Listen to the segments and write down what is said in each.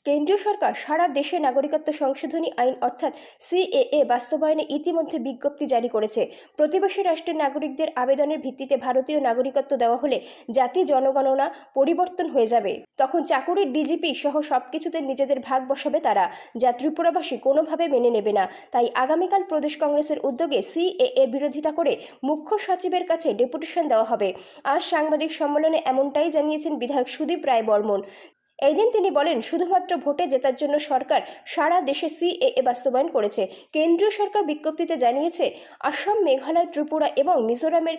কেন্দ্রীয় সরকার সারা দেশে নাগরিকত্ব সংশোধনী আইন অর্থাৎ সিএএ বাস্তবায়নে ইতিমধ্যে বিজ্ঞপ্তি জারি করেছে। প্রতিবেশী রাষ্ট্রের নাগরিকদের আবেদনের ভিত্তিতে ভারতীয় নাগরিকত্ব দেওয়া হলে জাতি জনগণনা পরিবর্তন হয়ে যাবে। তখন চাকুরির ডিজিপি সহ সবকিছুতে নিজেদের ভাগ বসাবে তারা, যা ত্রিপুরাবাসী কোনোভাবে মেনে নেবে না। তাই আগামীকাল প্রদেশ কংগ্রেসের উদ্যোগে সিএএ বিরোধিতা করে মুখ্য সচিবের কাছে ডেপুটেশন দেওয়া হবে। আজ সাংবাদিক সম্মেলনে এমনটাই জানিয়েছেন বিধায়ক সুদীপ রায় বর্মন। এই দিন তিনি বলেন, শুধুমাত্র ভোটে জেতার জন্য সরকার সারা দেশে সিএএ বাস্তবায়ন করেছে। কেন্দ্রীয় সরকার বিজ্ঞপ্তিতে জানিয়েছে, আসাম, মেঘালয়, ত্রিপুরা এবং মিজোরামের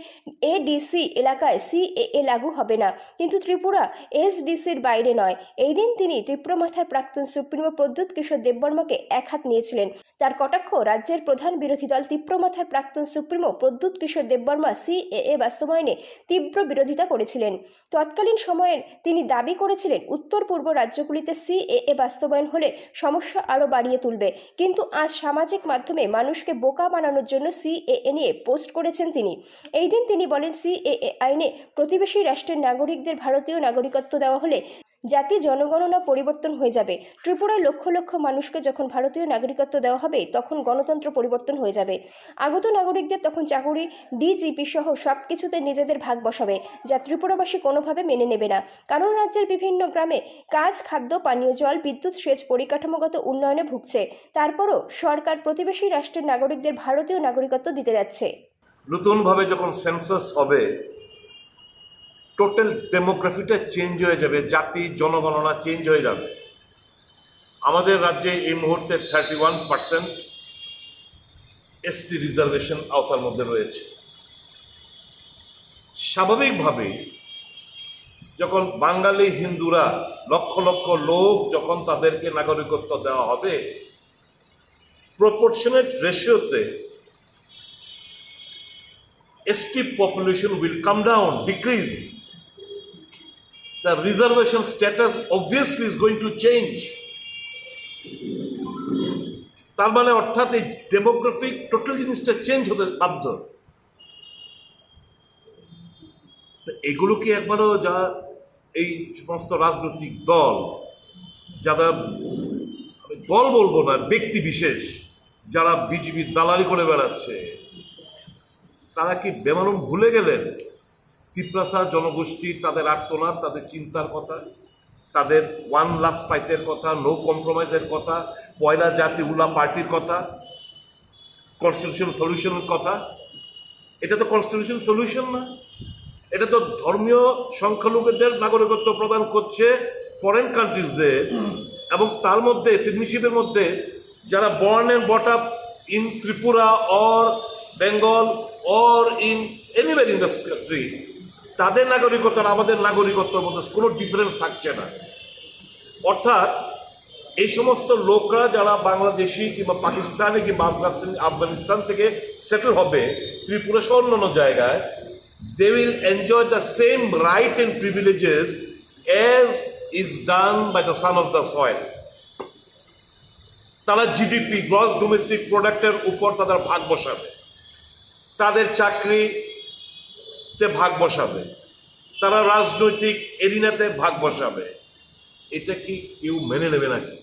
এডিসি এলাকায় সিএএ লাগু হবে না, কিন্তু ত্রিপুরা এসডিসির বাইরে নয়। এই দিন তিনি ত্রিপুরামাথার প্রাক্তন সুপ্রিমো প্রদ্যুৎ কিশোর দেববর্মাকে এক হাত নিয়েছিলেন। তার কটাক্ষ, রাজ্যের প্রধান বিরোধী দল ত্রিপুরামাথার প্রাক্তন সুপ্রিমো প্রদ্যুৎ কিশোর দেববর্মা সিএএ বাস্তবায়নে তীব্র বিরোধিতা করেছিলেন। তৎকালীন সময়ে তিনি দাবি করেছিলেন, উত্তর পূর্ব রাজ্যগুলিতে সিএএ বাস্তবায়ন হলে সমস্যা আরও বাড়িয়ে তুলবে। কিন্তু আজ সামাজিক মাধ্যমে মানুষকে বোকা বানানোর জন্য সিএএ নিয়ে পোস্ট করেছেন তিনি। এই দিন তিনি বলেন, সিএএ আইনে প্রতিবেশী রাষ্ট্রের নাগরিকদের ভারতীয় নাগরিকত্ব দেওয়া হলে জাতি জনগণনা পরিবর্তন হয়ে যাবে। ত্রিপুরায় লক্ষ লক্ষ মানুষকে যখন ভারতীয় নাগরিকত্ব দেওয়া হবে, তখন গণতন্ত্র পরিবর্তন হয়ে যাবে। আগত নাগরিকদের তখন চাকুরি, ডিজিপি সহ সবকিছুতে নিজেদের ভাগ বসাবে, যা ত্রিপুরাবাসী কোনোভাবে মেনে নেবে না। কারণ রাজ্যের বিভিন্ন গ্রামে কাজ, খাদ্য, পানীয় জল, বিদ্যুৎ, সেচ, পরিকাঠামোগত উন্নয়নে ভুগছে। তারপরও সরকার প্রতিবেশী রাষ্ট্রের নাগরিকদের ভারতীয় নাগরিকত্ব দিতে যাচ্ছে। নতুনভাবে যখন সেন্সাস হবে, টোটাল ডেমোগ্রাফিটা চেঞ্জ হয়ে যাবে, জাতি জনগণনা চেঞ্জ হয়ে যাবে। আমাদের রাজ্যে এই মুহূর্তে 31% এসটি রিজার্ভেশন আওতার মধ্যে রয়েছে। স্বাভাবিকভাবেই যখন বাঙালি হিন্দুরা লক্ষ লক্ষ লোক যখন তাদেরকে নাগরিকত্ব দেওয়া হবে, proportionate রেশিওতে ST population will come down, decrease. The reservation status obviously is going to change. তার মানে অর্থাৎ এই ডেমোগ্রাফিক টোটাল জিনিসটা চেঞ্জ হতে বাধ্য। এগুলো কি একবারও যা এই সমস্ত রাজনৈতিক দল, যারা দল বলবো না, ব্যক্তি বিশেষ যারা বিজেপির দালালি করে বেড়াচ্ছে, তারা কি বেমালুম ভুলে গেলেন তিপ্রাসা জনগোষ্ঠী, তাদের আর্তনাদ, তাদের চিন্তার কথা, তাদের ওয়ান লাস্ট ফাইটের কথা, নো কম্প্রোমাইজের কথা, পয়লা জাতি উলা পার্টির কথা, কনস্টিটিউশন সলিউশনের কথা? এটা তো কনস্টিটিউশন সলিউশন না, এটা তো ধর্মীয় সংখ্যালঘুদের নাগরিকত্ব প্রদান করছে ফরেন কান্ট্রিজদের, এবং তার মধ্যে সিডনিশিপের মধ্যে যারা born and brought up in Tripura or Bengal or in anywhere in the country, তাদের নাগরিকত্ব আর আমাদের নাগরিকত্বের মধ্যে কোনো ডিফারেন্স থাকছে না। অর্থাৎ এই সমস্ত লোকরা যারা বাংলাদেশি কিংবা পাকিস্তানি কিংবা আফগানিস্তান থেকে সেটেল হবে ত্রিপুরা সহ অন্যান্য জায়গায়, they will enjoy the same right and privileges as is done by the son of the soil. তারা জিডিপি, গ্রস ডোমেস্টিক প্রোডাক্টের উপর তাদের ভাগ বসাবে, তাদের চাকরিতে ভাগ বসাবে, তারা রাজনৈতিক এরিনাতে ভাগ বসাবে। এটা কি কেউ মেনে নেবে নাকি?